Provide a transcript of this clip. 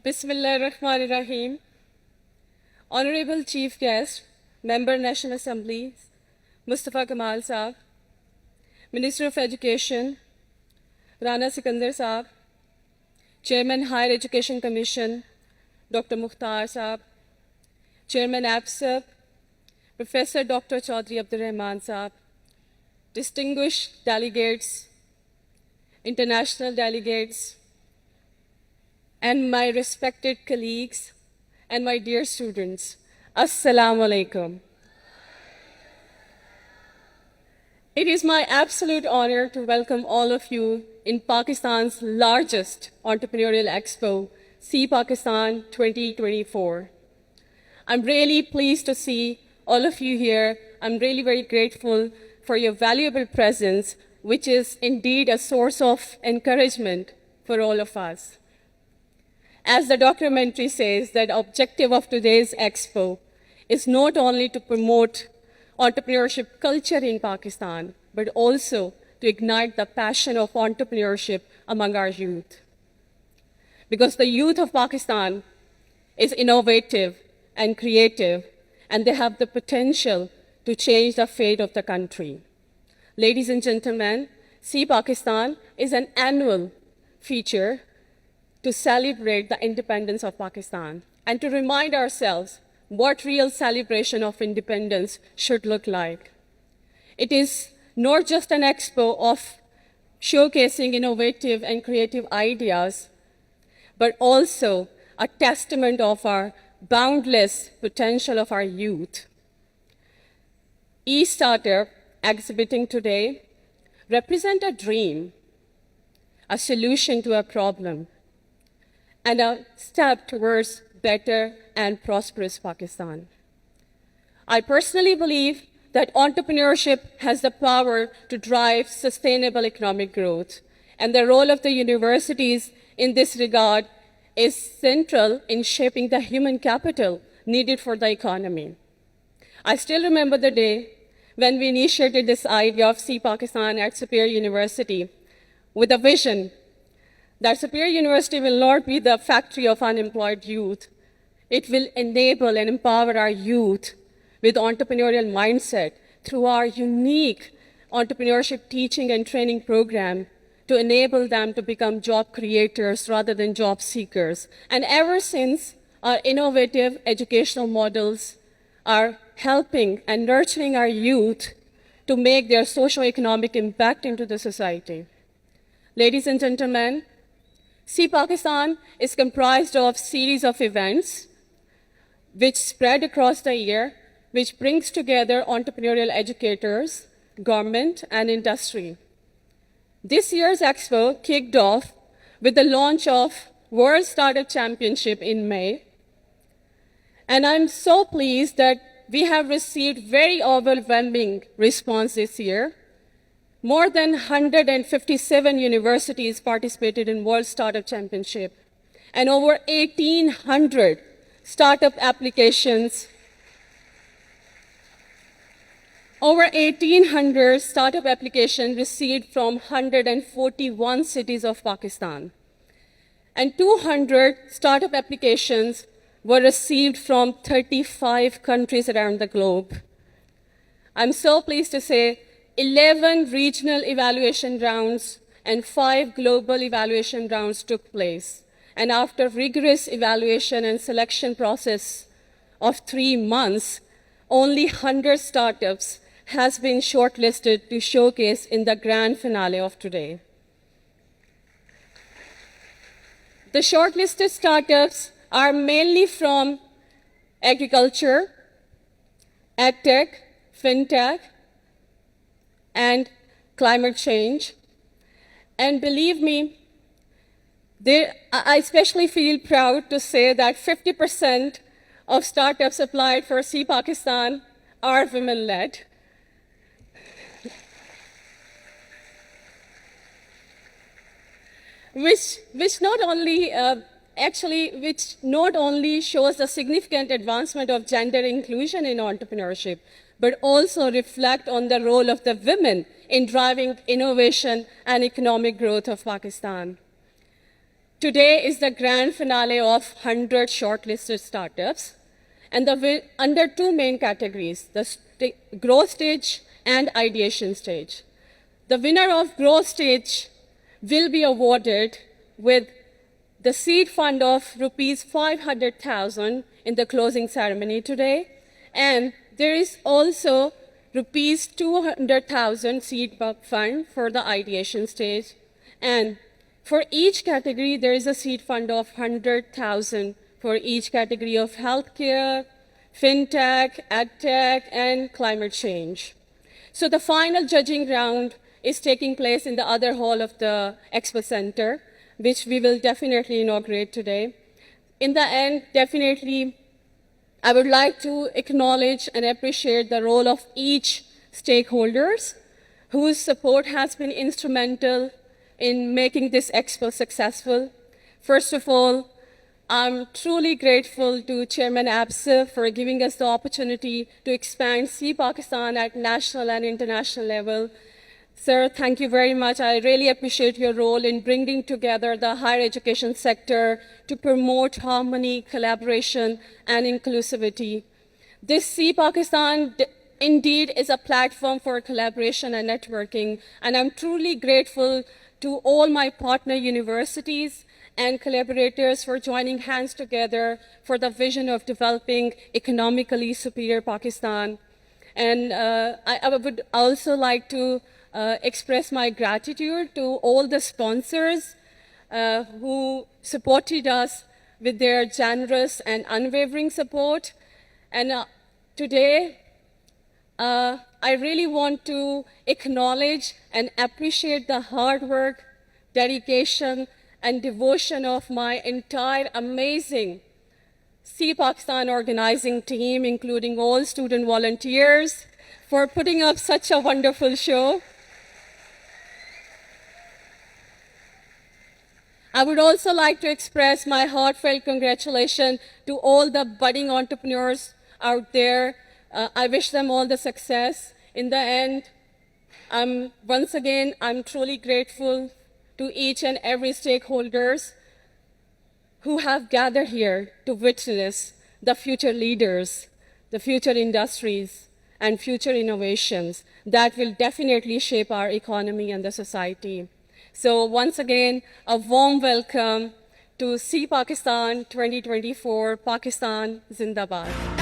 Bismillahirrahmanirrahim. Honorable Chief Guest, Member National Assembly, Mustafa Kamal Saab, Minister of Education, Rana Sikandar Saab, Chairman Higher Education Commission, Dr. Mukhtar Saab, Chairman APSAP, Professor Dr. Chaudhry Abdur Rahman Saab, distinguished delegates, international delegates, and my respected colleagues, and my dear students, Assalamu alaikum. It is my absolute honor to welcome all of you in Pakistan's largest entrepreneurial expo, See Pakistan 2024. I'm really pleased to see all of you here. I'm really very grateful for your valuable presence, which is indeed a source of encouragement for all of us. As the documentary says, the objective of today's expo is not only to promote entrepreneurship culture in Pakistan, but also to ignite the passion of entrepreneurship among our youth. Because the youth of Pakistan is innovative and creative, and they have the potential to change the fate of the country. Ladies and gentlemen, See Pakistan is an annual feature to celebrate the independence of Pakistan and to remind ourselves what real celebration of independence should look like. It is not just an expo of showcasing innovative and creative ideas, but also a testament of our boundless potential of our youth. Each startup exhibiting today represent a dream, a solution to a problem, and a step towards better and prosperous Pakistan. I personally believe that entrepreneurship has the power to drive sustainable economic growth, and the role of the universities in this regard is central in shaping the human capital needed for the economy. I still remember the day when we initiated this idea of See Pakistan at Superior University with a vision that Superior University will not be the factory of unemployed youth. It will enable and empower our youth with entrepreneurial mindset through our unique entrepreneurship teaching and training program to enable them to become job creators rather than job seekers. And ever since, our innovative educational models are helping and nurturing our youth to make their socio-economic impact into the society. Ladies and gentlemen, See Pakistan is comprised of a series of events which spread across the year, which brings together entrepreneurial educators, government, and industry. This year's expo kicked off with the launch of World Startup Championship in May. And I'm so pleased that we have received very overwhelming response this year. More than 157 universities participated in World Startup Championship, and over 1,800 startup applications. Over 1,800 startup applications received from 141 cities of Pakistan, and 200 startup applications were received from 35 countries around the globe. I'm so pleased to say 11 regional evaluation rounds and 5 global evaluation rounds took place. And after rigorous evaluation and selection process of 3 months, only 100 startups has been shortlisted to showcase in the grand finale of today. The shortlisted startups are mainly from agriculture, edtech, fintech, and climate change. And believe me, I especially feel proud to say that 50% of startups applied for See Pakistan are women-led. Which not only shows the significant advancement of gender inclusion in entrepreneurship, but also reflect on the role of the women in driving innovation and economic growth of Pakistan. Today is the grand finale of 100 shortlisted startups, and under two main categories, the growth stage and ideation stage. The winner of growth stage will be awarded with the seed fund of rupees 500,000 in the closing ceremony today, and there is also rupees 200,000 seed fund for the ideation stage, and for each category, there is a seed fund of 100,000 for each category of healthcare, fintech, edtech, and climate change. So the final judging round is taking place in the other hall of the Expo Center, which we will definitely inaugurate today. In the end, definitely, I would like to acknowledge and appreciate the role of each stakeholders whose support has been instrumental in making this expo successful. First of all, I'm truly grateful to Chairman ABSA for giving us the opportunity to expand See Pakistan at national and international level. Sir, thank you very much. I really appreciate your role in bringing together the higher education sector to promote harmony, collaboration, and inclusivity. This See Pakistan indeed is a platform for collaboration and networking, and I'm truly grateful to all my partner universities and collaborators for joining hands together for the vision of developing economically superior Pakistan. And I would also like to express my gratitude to all the sponsors who supported us with their generous and unwavering support. And today, I really want to acknowledge and appreciate the hard work, dedication, and devotion of my entire amazing See Pakistan organizing team, including all student volunteers, for putting up such a wonderful show. I would also like to express my heartfelt congratulations to all the budding entrepreneurs out there. I wish them all the success. In the end, once again, I'm truly grateful to each and every stakeholders who have gathered here to witness the future leaders, the future industries, and future innovations that will definitely shape our economy and the society. So once again, a warm welcome to See Pakistan 2024, Pakistan Zindabad.